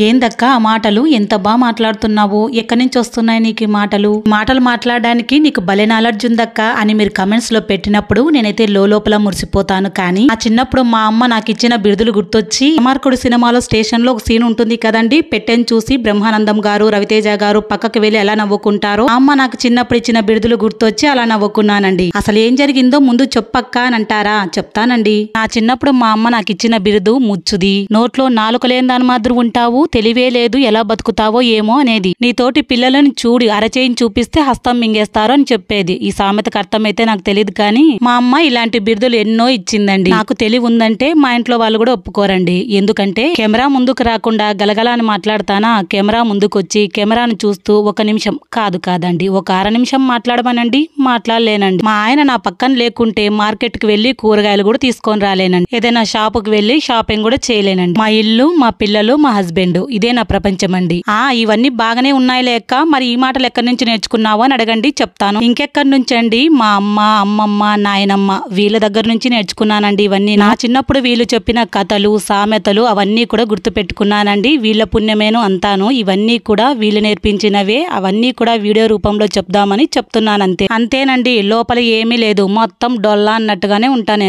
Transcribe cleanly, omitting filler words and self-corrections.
ఏందక్క ఆ మాటలు ఎంత బాగా మాట్లాడుతున్నావు? ఎక్కడి నుంచి వస్తున్నాయి నీకు ఈ మాటలు? మాటలు మాట్లాడడానికి నీకు భలే నాలెడ్జ్ ఉందక్క అని మీరు కమెంట్స్ లో పెట్టినప్పుడు నేనైతే లోపల మురిసిపోతాను. కానీ ఆ చిన్నప్పుడు మా అమ్మ నాకు ఇచ్చిన బిరుదులు గుర్తొచ్చి అమర్కుడు సినిమాలో స్టేషన్ లో ఒక సీన్ ఉంటుంది కదండి, పెట్టెని చూసి బ్రహ్మానందం గారు రవితేజ గారు పక్కకి వెళ్లి ఎలా నవ్వుకుంటారో, ఆ అమ్మ నాకు చిన్నప్పుడు ఇచ్చిన బిరుదులు గుర్తొచ్చి అలా నవ్వుకున్నానండి. అసలు ఏం జరిగిందో ముందు చెప్పక్క అని అంటారా? చెప్తానండి. నా చిన్నప్పుడు మా అమ్మ నాకు ఇచ్చిన బిరుదు ముచ్చుది. నోట్లో నాలుక లేని దాని మాదిరి ఉంటావు, తెలివే లేదు, ఎలా బతుకుతావో ఏమో అనేది. నీతోటి పిల్లలను చూడి అరచేయిని చూపిస్తే హస్తం మింగేస్తారు అని చెప్పేది. ఈ సామెతకు అర్థమైతే నాకు తెలియదు, కానీ మా అమ్మ ఇలాంటి బిరుదులు ఎన్నో ఇచ్చిందండి. నాకు తెలివి ఉందంటే మా ఇంట్లో వాళ్ళు కూడా ఒప్పుకోరండి. ఎందుకంటే కెమెరా ముందుకు రాకుండా గలగల అని మాట్లాడతానా, కెమెరా ముందుకు వచ్చి కెమెరాను చూస్తూ ఒక నిమిషం కాదండి ఒక అర నిమిషం మాట్లాడమనండి, మాట్లాడలేనండి. మా ఆయన నా పక్కన లేకుంటే మార్కెట్ కి వెళ్లి కూరగాయలు కూడా తీసుకొని రాలేనండి. ఏదైనా షాపుకి వెళ్లి షాపింగ్ కూడా చేయలేనండి. మా ఇల్లు, మా పిల్లలు, మా హస్బెండ్, ఇదే నా ప్రపంచం అండి. ఇవన్నీ బాగానే ఉన్నాయి లేక, మరి ఈ మాటలు ఎక్కడి నుంచి నేర్చుకున్నావు అని అడగండి, చెప్తాను. ఇంకెక్కడి నుంచి అండి? మా అమ్మ, అమ్మమ్మ, నాయనమ్మ వీళ్ళ దగ్గర నుంచి నేర్చుకున్నానండి ఇవన్నీ. నా చిన్నప్పుడు వీళ్ళు చెప్పిన కథలు, సామెతలు అవన్నీ కూడా గుర్తు పెట్టుకున్నానండి. వీళ్ళ పుణ్యమేను అంతాను. ఇవన్నీ కూడా వీళ్ళు నేర్పించినవే. అవన్నీ కూడా వీడియో రూపంలో చెప్దామని చెప్తున్నాను, అంతేనండి. లోపల ఏమీ లేదు, మొత్తం డొల్లా అన్నట్టుగానే ఉంటాను.